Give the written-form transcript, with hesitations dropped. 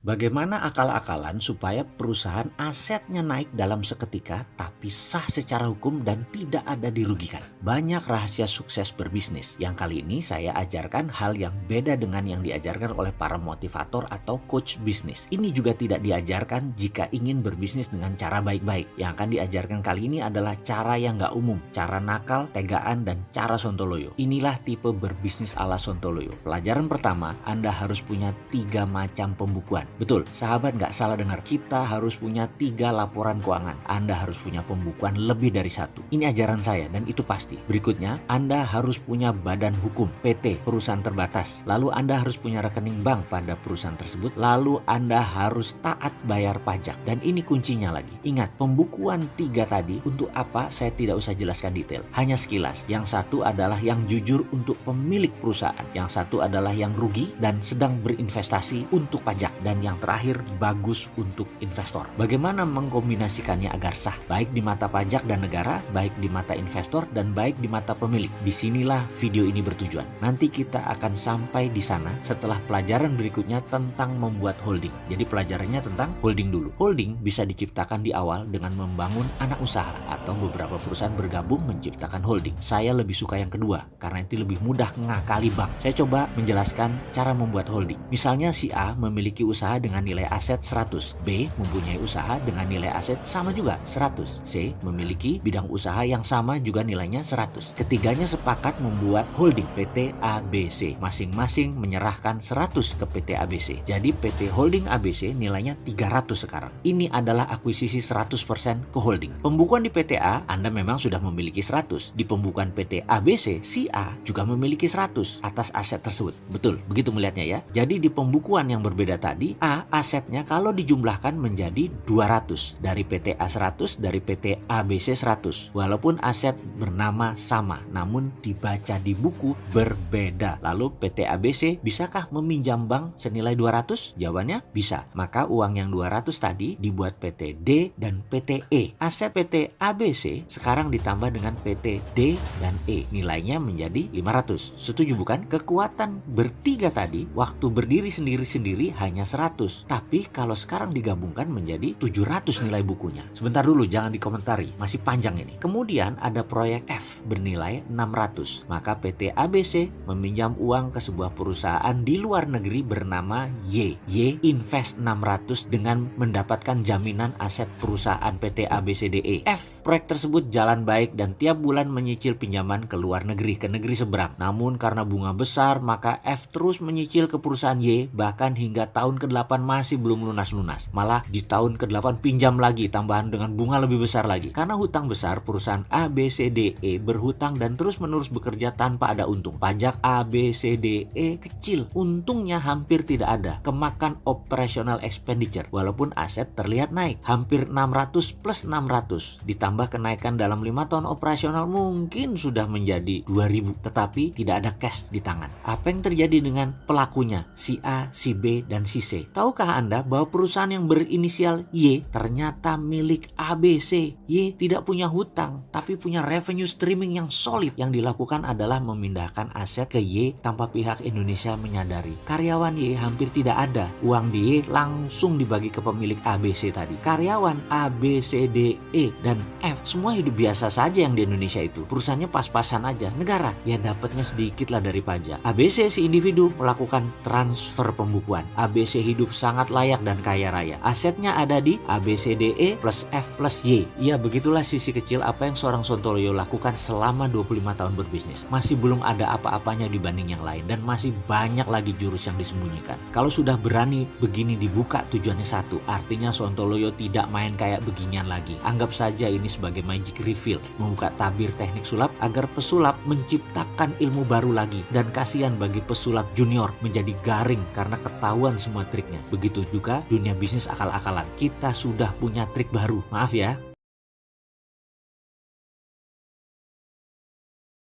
Bagaimana akal-akalan supaya perusahaan asetnya naik dalam seketika tapi sah secara hukum dan tidak ada dirugikan? Banyak rahasia sukses berbisnis yang kali ini saya ajarkan hal yang beda dengan yang diajarkan oleh para motivator atau coach bisnis. Ini juga tidak diajarkan jika ingin berbisnis dengan cara baik-baik. Yang akan diajarkan kali ini adalah cara yang nggak umum, cara nakal, tegaan, dan cara sontoloyo. Inilah tipe berbisnis ala sontoloyo. Pelajaran pertama, Anda harus punya 3 macam pembukuan. Betul, sahabat nggak salah dengar. Kita harus punya 3 laporan keuangan. Anda harus punya pembukuan lebih dari 1. Ini ajaran saya dan itu pasti. Berikutnya, Anda harus punya badan hukum, PT, perusahaan terbatas. Lalu Anda harus punya rekening bank pada perusahaan tersebut. Lalu Anda harus taat bayar pajak. Dan ini kuncinya lagi. Ingat, pembukuan 3 tadi untuk apa saya tidak usah jelaskan detail. Hanya sekilas. Yang satu adalah yang jujur untuk pemilik perusahaan. Yang satu adalah yang rugi dan sedang berinvestasi untuk pajak. Dan yang terakhir, bagus untuk investor. Bagaimana mengkombinasikannya agar sah, baik di mata pajak dan negara, baik di mata investor, dan baik di mata pemilik. Disinilah video ini bertujuan. Nanti kita akan sampai di sana setelah pelajaran berikutnya tentang membuat holding. Jadi pelajarannya tentang holding dulu. Holding bisa diciptakan di awal dengan membangun anak usaha atau beberapa perusahaan bergabung menciptakan holding. Saya lebih suka yang kedua karena itu lebih mudah ngakali bank. Saya coba menjelaskan cara membuat holding. Misalnya si A memiliki usaha dengan nilai aset 100, B mempunyai usaha dengan nilai aset sama juga 100, C memiliki bidang usaha yang sama juga nilainya 100. Ketiganya sepakat membuat holding PT ABC. Masing-masing menyerahkan 100 ke PT ABC. Jadi PT Holding ABC nilainya 300 sekarang. Ini adalah akuisisi 100% ke holding. Pembukuan di PT A, Anda memang sudah memiliki 100. Di pembukuan PT ABC, si A juga memiliki 100 atas aset tersebut. Betul, begitu melihatnya ya. Jadi di pembukuan yang berbeda tadi, A asetnya kalau dijumlahkan menjadi 200. Dari PT A 100, dari PT ABC 100. Walaupun aset bernama sama, namun dibaca di buku berbeda. Lalu PT ABC bisakah meminjam bank senilai 200? Jawabannya bisa. Maka uang yang 200 tadi dibuat PT D dan PT E. Aset PT ABC sekarang ditambah dengan PT D dan E. Nilainya menjadi 500. Setuju bukan? Kekuatan bertiga tadi waktu berdiri sendiri-sendiri hanya 100. Tapi kalau sekarang digabungkan menjadi 700 nilai bukunya. Sebentar dulu, jangan dikomentari. Masih panjang ini. Kemudian ada proyek F bernilai 600. Maka PT ABC meminjam uang ke sebuah perusahaan di luar negeri bernama Y. Y invest 600 dengan mendapatkan jaminan aset perusahaan PT ABCDE. F, proyek tersebut jalan baik dan tiap bulan menyicil pinjaman ke luar negeri, ke negeri seberang. Namun karena bunga besar, maka F terus menyicil ke perusahaan Y bahkan hingga tahun ke-8 masih belum lunas-lunas. Malah di tahun ke-8 pinjam lagi tambahan dengan bunga lebih besar lagi. Karena hutang besar, perusahaan ABCDE berhutang dan terus-menerus bekerja tanpa ada untung. Pajak ABCDE kecil, untungnya hampir tidak ada. Kemakan operational expenditure walaupun aset terlihat naik. Hampir 600 plus 600 ditambah kenaikan dalam 5 tahun operasional mungkin sudah menjadi 2000, tetapi tidak ada cash di tangan. Apa yang terjadi dengan pelakunya? Si A, si B, dan si C. Tahukah Anda bahwa perusahaan yang berinisial Y ternyata milik ABC? Y tidak punya hutang, tapi punya revenue streaming yang solid. Yang dilakukan adalah memindahkan aset ke Y tanpa pihak Indonesia menyadari. Karyawan Y hampir tidak ada. Uang di Y langsung dibagi ke pemilik ABC tadi. Karyawan A, B, C, D, E, dan F semua hidup biasa saja yang di Indonesia itu. Perusahaannya pas-pasan aja. Negara ya dapatnya sedikit lah dari pajak. ABC si individu melakukan transfer pembukuan. ABC hidup sangat layak dan kaya raya. Asetnya ada di ABCDE plus F plus Y. Ya begitulah sisi kecil apa yang seorang Sontoloyo lakukan selama 25 tahun berbisnis. Masih belum ada apa-apanya dibanding yang lain dan masih banyak lagi jurus yang disembunyikan. Kalau sudah berani begini dibuka tujuannya satu, artinya Sontoloyo tidak main kayak beginian lagi. Anggap saja ini sebagai magic reveal, membuka tabir teknik sulap agar pesulap menciptakan ilmu baru lagi. Dan kasihan bagi pesulap junior menjadi garing karena ketahuan semua triknya. Begitu juga dunia bisnis akal-akalan. Kita sudah punya trik baru. Maaf ya.